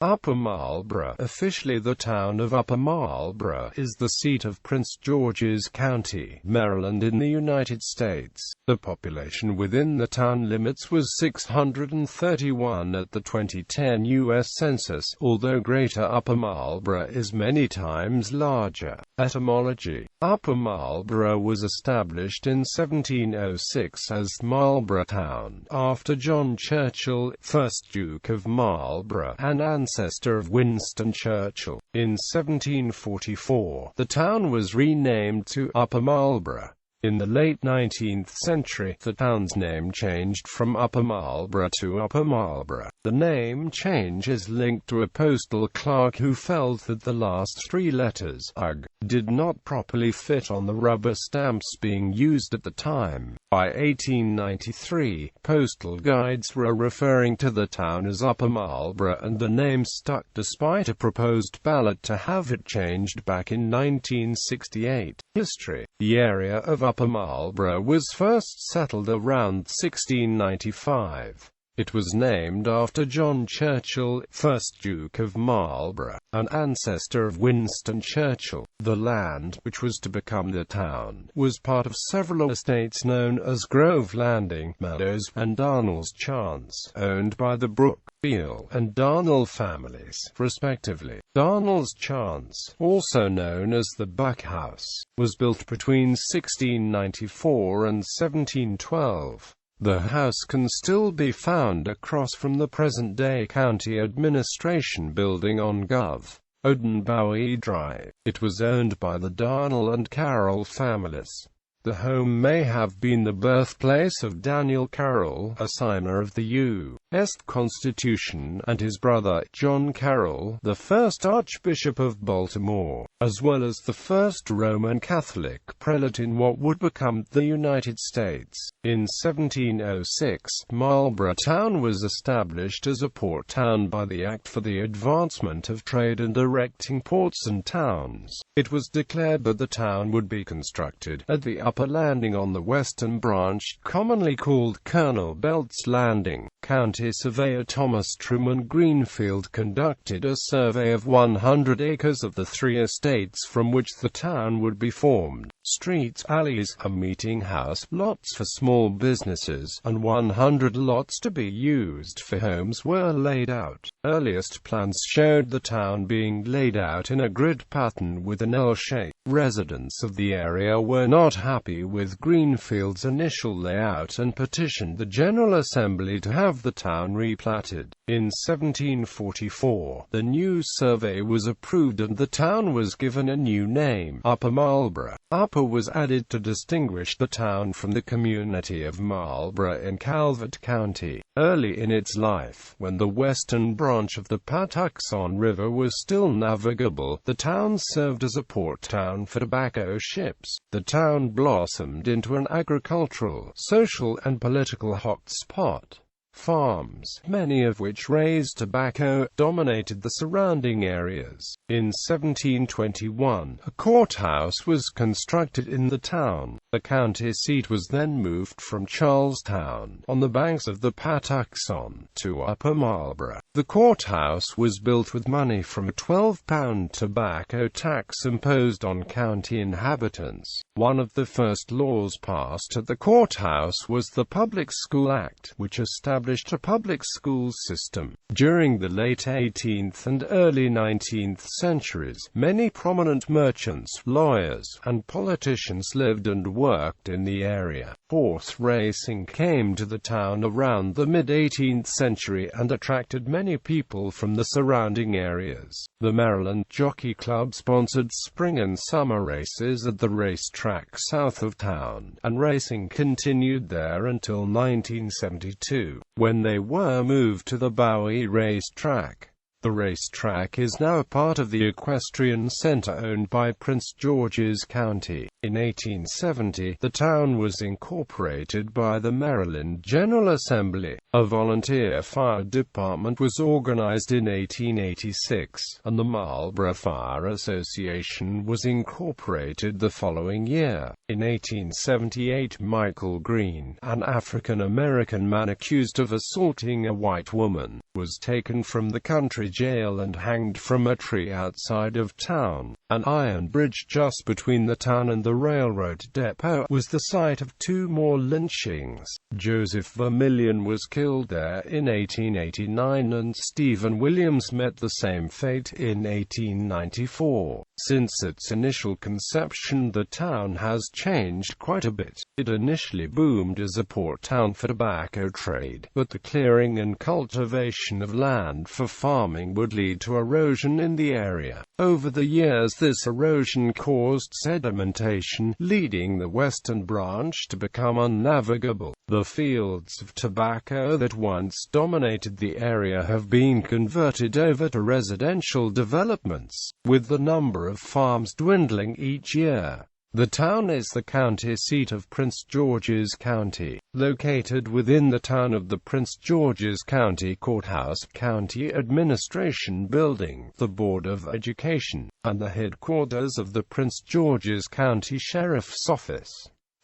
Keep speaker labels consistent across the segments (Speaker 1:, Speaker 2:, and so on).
Speaker 1: Upper Marlboro, officially the Town of Upper Marlboro, is the seat of Prince George's County, Maryland in the United States. The population within the town limits was 631 at the 2010 U.S. Census, although Greater Upper Marlboro is many times larger. Etymology. Upper Marlboro was established in 1706 as Marlborough Town, after John Churchill, 1st Duke of Marlborough, an ancestor of Winston Churchill. In 1744, the town was renamed to Upper Marlboro. In the late 19th century, the town's name changed from Upper Marlboro to Upper Marlboro. The name change is linked to a postal clerk who felt that the last three letters, UG, did not properly fit on the rubber stamps being used at the time. By 1893, postal guides were referring to the town as Upper Marlboro, and the name stuck despite a proposed ballot to have it changed back in 1968. History. The area of Upper Marlboro was first settled around 1695. It was named after John Churchill, 1st Duke of Marlborough, an ancestor of Winston Churchill. The land, which was to become the town, was part of several estates known as Grove Landing, Meadows, and Darnell's Chance, owned by the Brooke, Beale, and Darnell families, respectively. Darnell's Chance, also known as the Buck House, was built between 1694 and 1712. The house can still be found across from the present-day County Administration Building on Gov. Odenbowie Drive. It was owned by the Darnell and Carroll families. The home may have been the birthplace of Daniel Carroll, a signer of the U.S. Constitution, and his brother, John Carroll, the first Archbishop of Baltimore, as well as the first Roman Catholic prelate in what would become the United States. In 1706, Marlborough Town was established as a port town by the Act for the Advancement of Trade and Erecting Ports and Towns. It was declared that the town would be constructed at the upper landing on the western branch, commonly called Colonel Belt's Landing. County Surveyor Thomas Truman Greenfield conducted a survey of 100 acres of the three estates from which the town would be formed. Streets, alleys, a meeting house, lots for small businesses, and 100 lots to be used for homes were laid out. Earliest plans showed the town being laid out in a grid pattern with an L shape. Residents of the area were not happy with Greenfield's initial layout and petitioned the General Assembly to have the town replatted. In 1744, the new survey was approved and the town was given a new name, Upper Marlboro. Upper was added to distinguish the town from the community of Marlborough in Calvert County. Early in its life, when the western branch of the Patuxent River was still navigable, the town served as a port town for tobacco ships. The town blossomed into an agricultural, social, and political hotspot. Farms, many of which raised tobacco, dominated the surrounding areas. In 1721, a courthouse was constructed in the town. The county seat was then moved from Charlestown, on the banks of the Patuxent, to Upper Marlboro. The courthouse was built with money from a £12 tobacco tax imposed on county inhabitants. One of the first laws passed at the courthouse was the Public School Act, which established a public school system. During the late 18th and early 19th centuries, many prominent merchants, lawyers, and politicians lived and worked in the area. Horse racing came to the town around the mid-18th century and attracted many people from the surrounding areas. The Maryland Jockey Club sponsored spring and summer races at the racetrack south of town, and racing continued there until 1972, when they were moved to the Bowie racetrack. The racetrack is now part of the Equestrian Center owned by Prince George's County. In 1870, the town was incorporated by the Maryland General Assembly. A volunteer fire department was organized in 1886, and the Marlborough Fire Association was incorporated the following year. In 1878, Michael Green, an African-American man accused of assaulting a white woman, was taken from the county jail and hanged from a tree outside of town. An iron bridge just between the town and the railroad depot was the site of 2 more lynchings. Joseph Vermillion was killed there in 1889 and Stephen Williams met the same fate in 1894. Since its initial conception, the town has changed quite a bit. It initially boomed as a port town for tobacco trade, but the clearing and cultivation of land for farming would lead to erosion in the area. Over the years, this erosion caused sedimentation, leading the western branch to become unnavigable. The fields of tobacco that once dominated the area have been converted over to residential developments, with the number of farms dwindling each year. The town is the county seat of Prince George's County. Located within the town of the Prince George's County Courthouse, County Administration Building, the Board of Education, and the headquarters of the Prince George's County Sheriff's Office.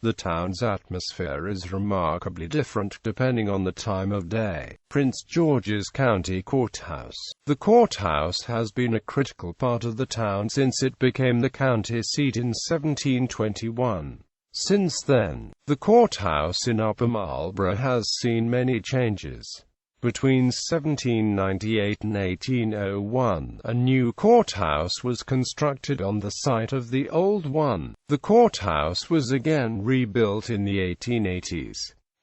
Speaker 1: The town's atmosphere is remarkably different depending on the time of day. Prince George's County Courthouse. The courthouse has been a critical part of the town since it became the county seat in 1721. Since then, the courthouse in Upper Marlboro has seen many changes. Between 1798 and 1801, a new courthouse was constructed on the site of the old one. The courthouse was again rebuilt in the 1880s.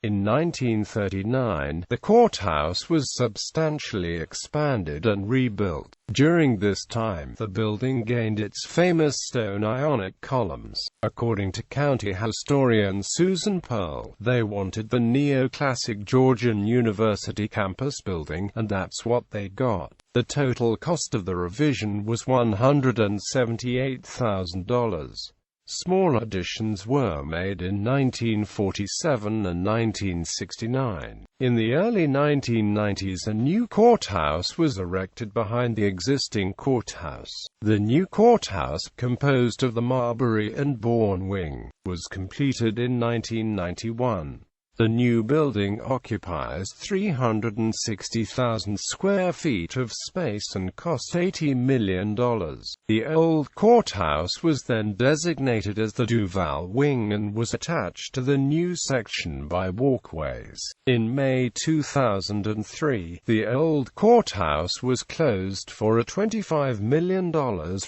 Speaker 1: In 1939, the courthouse was substantially expanded and rebuilt. During this time, the building gained its famous stone Ionic columns. According to county historian Susan Pearl, they wanted the neoclassic Georgian University campus building, and that's what they got. The total cost of the revision was $178,000. Small additions were made in 1947 and 1969. In the early 1990s, a new courthouse was erected behind the existing courthouse. The new courthouse, composed of the Marbury and Bourne wing, was completed in 1991. The new building occupies 360,000 square feet of space and cost $80 million. The old courthouse was then designated as the Duval Wing and was attached to the new section by walkways. In May 2003, the old courthouse was closed for a $25 million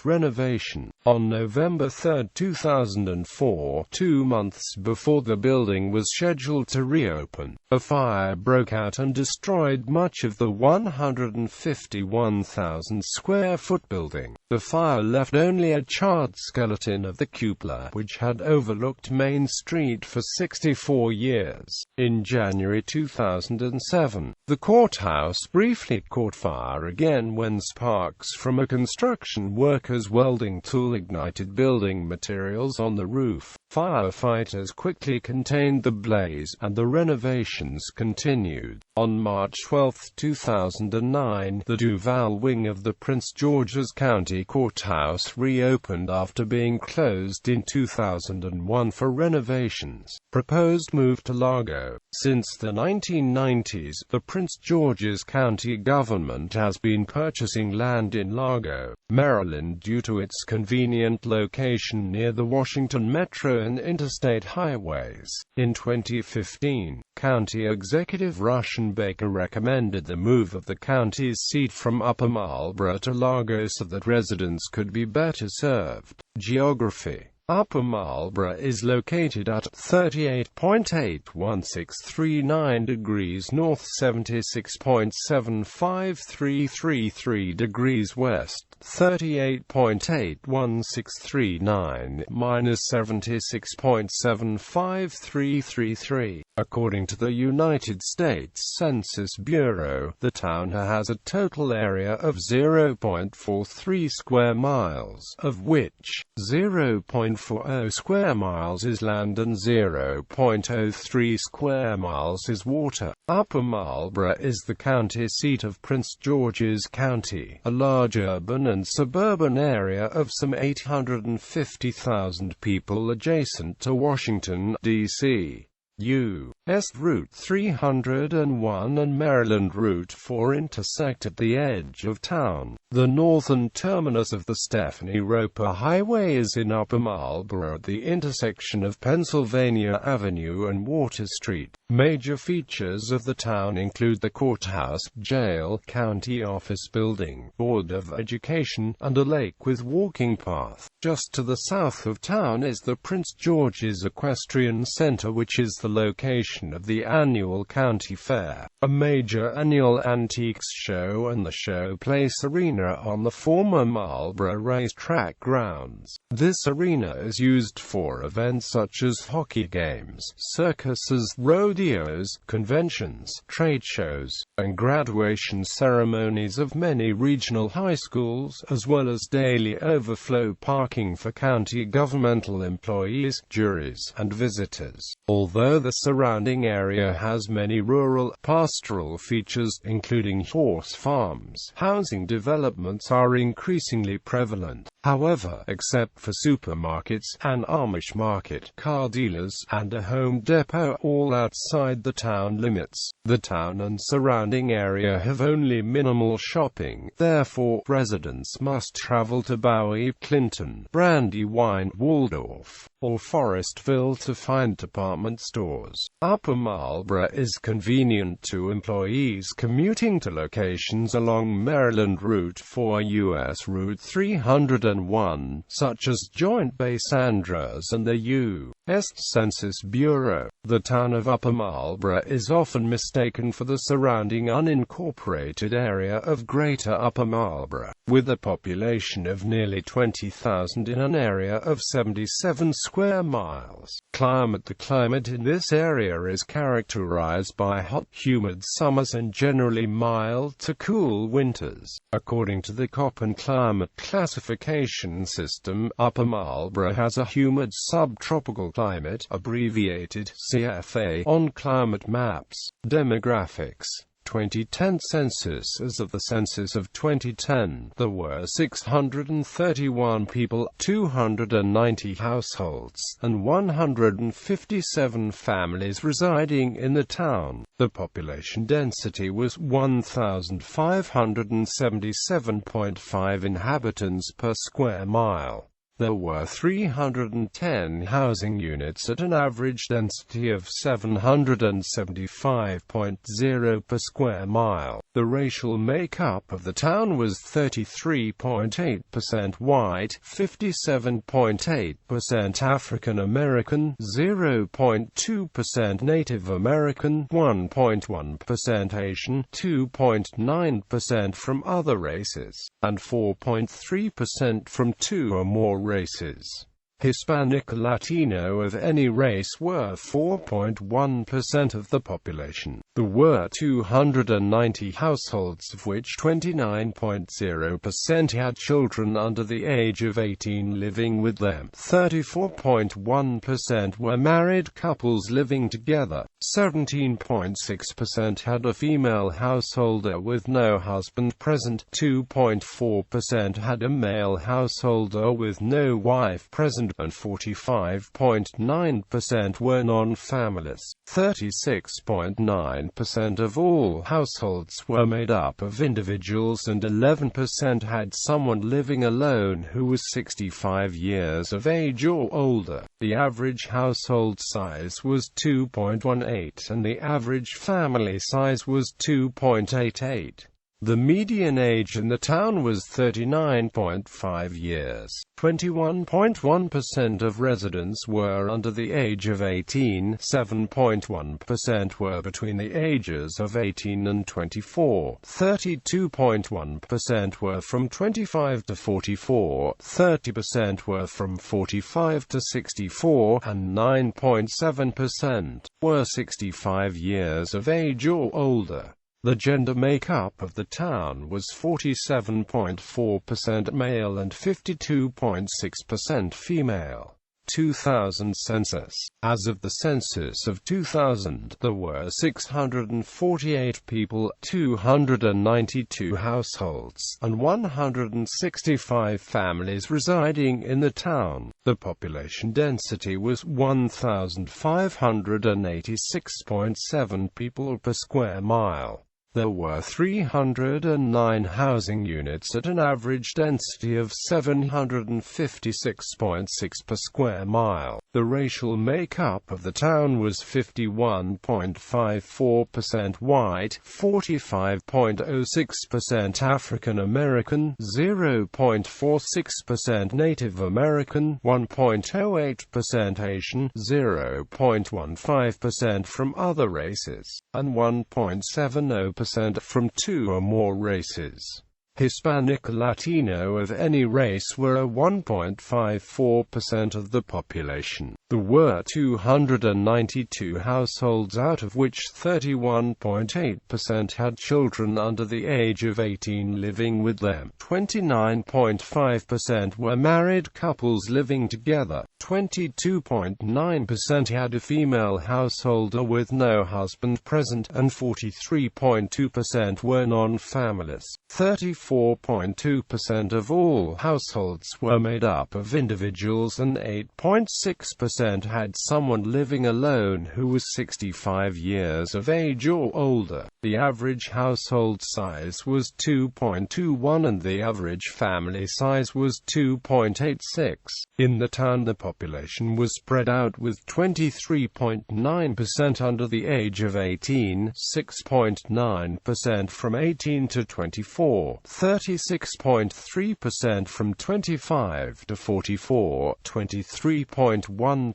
Speaker 1: renovation. On November 3, 2004, 2 months before the building was scheduled to reopen, a fire broke out and destroyed much of the 151,000 square foot building. The fire left only a charred skeleton of the cupola, which had overlooked Main Street for 64 years. In January 2007, the courthouse briefly caught fire again when sparks from a construction worker's welding tool ignited building materials on the roof. Firefighters quickly contained the blaze, and the renovations continued. On March 12, 2009, the Duval wing of the Prince George's County Courthouse reopened after being closed in 2001 for renovations. Proposed move to Largo. Since the 1990s, the Prince George's County government has been purchasing land in Largo, Maryland due to its convenient location near the Washington Metro and interstate highways. In 2015, County Executive Russian Baker recommended the move of the county's seat from Upper Marlboro to Largo so that residents could be better served. Geography. Upper Marlboro is located at 38.81639 degrees north, 76.75333 degrees west, 38.81639 minus 76.75333. According to the United States Census Bureau, the town has a total area of 0.43 square miles, of which 0.40 square miles is land and 0.03 square miles is water. Upper Marlboro is the county seat of Prince George's County, a large urban and suburban area of some 850,000 people adjacent to Washington, D.C. U.S. Route 301 and Maryland Route 4 intersect at the edge of town. The northern terminus of the Stephanie Roper Highway is in Upper Marlboro at the intersection of Pennsylvania Avenue and Water Street. Major features of the town include the courthouse, jail, county office building, Board of Education, and a lake with walking path. Just to the south of town is the Prince George's Equestrian Center, which is the location of the annual county fair, a major annual antiques show, and the Showplace Arena on the former Marlboro Racetrack grounds. This arena is used for events such as hockey games, circuses, rodeos, conventions, trade shows, and graduation ceremonies of many regional high schools, as well as daily overflow parking for county governmental employees, juries, and visitors. Although the surrounding area has many rural, pastoral features, including horse farms, housing developments are increasingly prevalent. However, except for supermarkets, an Amish market, car dealers, and a Home Depot, all outside the town limits, the town and surrounding area have only minimal shopping. Therefore, residents must travel to Bowie, Clinton, Brandywine, Waldorf, or Forestville to find department stores. Upper Marlboro is convenient to employees commuting to locations along Maryland Route 4, U.S. Route 301, such as Joint Base Andrews and the U.S. Census Bureau. The town of Upper Marlboro is often mistaken for the surrounding unincorporated area of Greater Upper Marlboro, with a population of nearly 20,000 in an area of 77 square miles. The climate in this area is characterized by hot, humid summers and generally mild to cool winters. According to the Köppen climate classification system, Upper Marlboro has a humid subtropical climate, abbreviated CFA, on climate maps. Demographics. 2010 census. As of the census of 2010, there were 631 people, 290 households, and 157 families residing in the town. The population density was 1,577.5 inhabitants per square mile. There were 310 housing units at an average density of 775.0 per square mile. The racial makeup of the town was 33.8% white, 57.8% African American, 0.2% Native American, 1.1% Asian, 2.9% from other races, and 4.3% from two or more races. Hispanic or Latino of any race were 4.1% of the population. There were 290 households, of which 29.0% had children under the age of 18 living with them. 34.1% were married couples living together. 17.6% had a female householder with no husband present. 2.4% had a male householder with no wife present, and 45.9% were non-families. 36.9% of all households were made up of individuals, and 11% had someone living alone who was 65 years of age or older. The average household size was 2.18, and the average family size was 2.88. The median age in the town was 39.5 years. 21.1% of residents were under the age of 18, 7.1% were between the ages of 18 and 24, 32.1% were from 25 to 44, 30% were from 45 to 64, and 9.7% were 65 years of age or older. The gender makeup of the town was 47.4% male and 52.6% female. 2000 census. As of the census of 2000, there were 648 people, 292 households, and 165 families residing in the town. The population density was 1,586.7 people per square mile. There were 309 housing units at an average density of 756.6 per square mile. The racial makeup of the town was 51.54% white, 45.06% African American, 0.46% Native American, 1.08% Asian, 0.15% from other races, and 1.70% from two or more races. Hispanic Latino of any race were 1.54% of the population. There were 292 households, out of which 31.8% had children under the age of 18 living with them. 29.5% were married couples living together. 22.9% had a female householder with no husband present, and 43.2% were non-families. 34.2% of all households were made up of individuals, and 8.6% had someone living alone who was 65 years of age or older. The average household size was 2.21 and the average family size was 2.86. In the town, the population was spread out, with 23.9% under the age of 18, 6.9% from 18 to 24, 36.3% from 25 to 44, 23.1%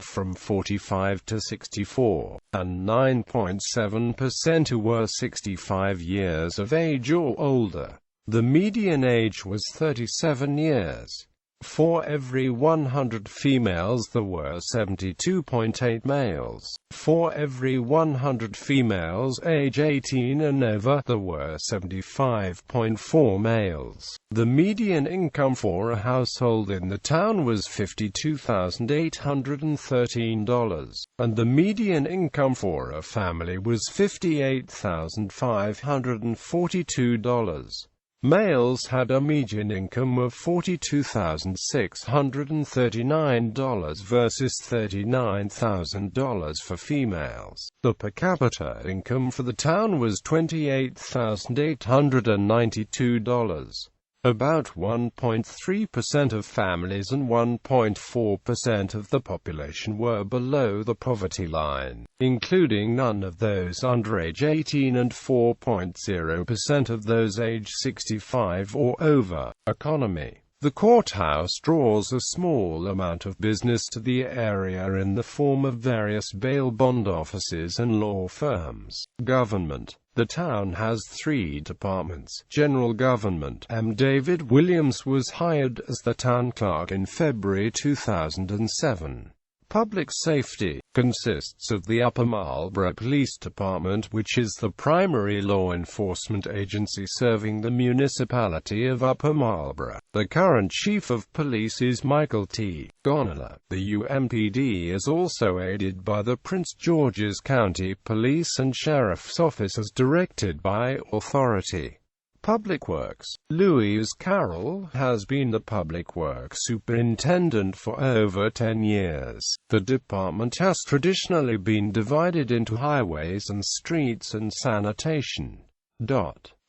Speaker 1: from 45 to 64, and 9.7% who were 65 years of age or older. The median age was 37 years. For every 100 females there were 72.8 males. For every 100 females age 18 and over, there were 75.4 males. The median income for a household in the town was $52,813, and the median income for a family was $58,542. Males had a median income of $42,639 versus $39,000 for females. The per capita income for the town was $28,892. About 1.3% of families and 1.4% of the population were below the poverty line, including none of those under age 18 and 4.0% of those age 65 or over. Economy. The courthouse draws a small amount of business to the area in the form of various bail bond offices and law firms. Government. The town has 3 departments. General Government. David Williams was hired as the town clerk in February 2007. Public Safety consists of the Upper Marlboro Police Department, which is the primary law enforcement agency serving the municipality of Upper Marlboro. The current chief of police is Michael T. Gonella. The UMPD is also aided by the Prince George's County Police and Sheriff's Office as directed by authority. Public Works. Louise Carroll has been the Public Works Superintendent for over 10 years. The department has traditionally been divided into highways and streets and sanitation.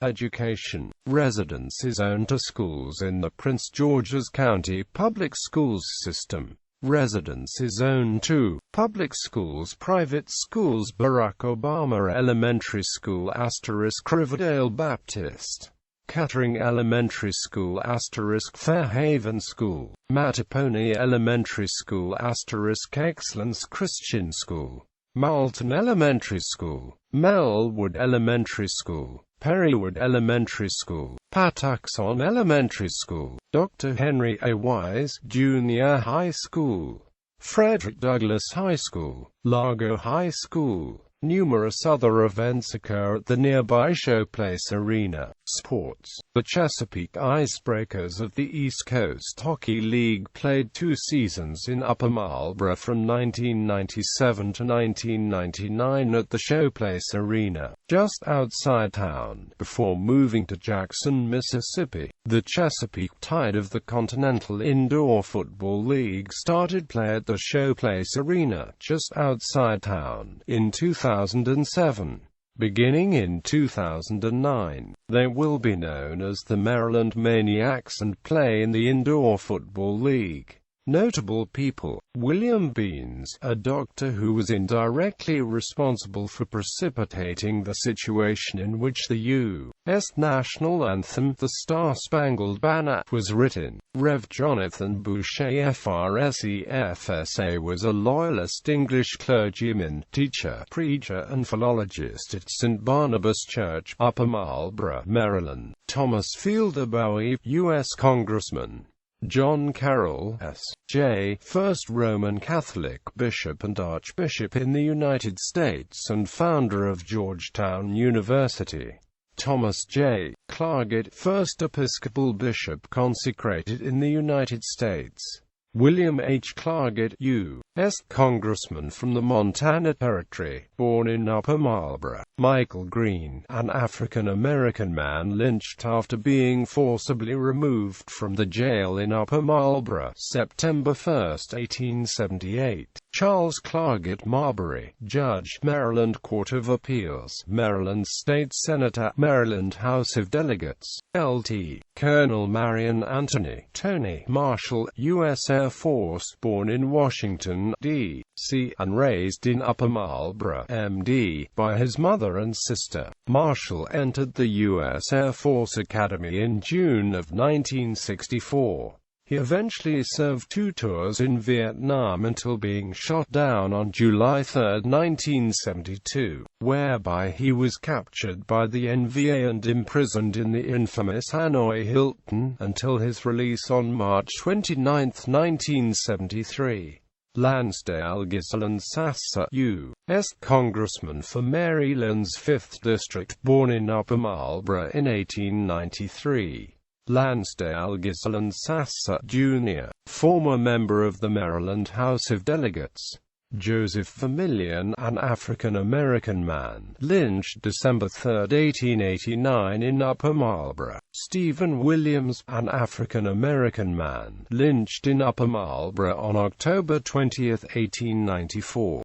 Speaker 1: Education. Residents is owned to schools in the Prince George's County Public Schools system. Residence is zoned to public schools, private schools, Barack Obama Elementary School * Riverdale Baptist, Kettering Elementary School * Fairhaven School, Mattapony Elementary School * Excellence Christian School, Malton Elementary School, Melwood Elementary School, Perrywood Elementary School, Patuxent Elementary School, Dr. Henry A. Wise Junior High School, Frederick Douglass High School, Largo High School. Numerous other events occur at the nearby Showplace Arena. Sports. The Chesapeake Icebreakers of the East Coast Hockey League played 2 seasons in Upper Marlboro from 1997 to 1999 at the Showplace Arena, just outside town, before moving to Jackson, Mississippi. The Chesapeake Tide of the Continental Indoor Football League started play at the Showplace Arena, just outside town, in 2007. Beginning in 2009, they will be known as the Maryland Maniacs and play in the Indoor Football League. Notable people: William Beans, a doctor who was indirectly responsible for precipitating the situation in which the U.S. national anthem, the Star-Spangled Banner, was written. Rev. Jonathan Boucher FRSE was a Loyalist English clergyman, teacher, preacher and philologist at St. Barnabas Church, Upper Marlboro, Maryland. Thomas Fielder Bowie, U.S. Congressman. John Carroll, S.J., First Roman Catholic Bishop and Archbishop in the United States and founder of Georgetown University. Thomas J. Clagett, First Episcopal Bishop consecrated in the United States. William H. Clagett, U.S. Congressman from the Montana Territory, born in Upper Marlboro. Michael Green, an African-American man lynched after being forcibly removed from the jail in Upper Marlboro, September 1, 1878. Charles Clagett Marbury, Judge, Maryland Court of Appeals, Maryland State Senator, Maryland House of Delegates. Lt. Colonel Marion Anthony, Tony Marshall, U.S. Air Force, born in Washington, D.C., and raised in Upper Marlboro, M.D., by his mother and sister. Marshall entered the U.S. Air Force Academy in June of 1964. He eventually served 2 tours in Vietnam until being shot down on July 3, 1972, whereby he was captured by the NVA and imprisoned in the infamous Hanoi Hilton, until his release on March 29, 1973. Lansdale Ghislaine Sasser, U.S. Congressman for Maryland's 5th District, born in Upper Marlboro in 1893. Lansdale Ghislaine Sasser, Jr., former member of the Maryland House of Delegates. Joseph Vermillion, an African-American man, lynched December 3, 1889 in Upper Marlboro. Stephen Williams, an African-American man, lynched in Upper Marlboro on October 20, 1894.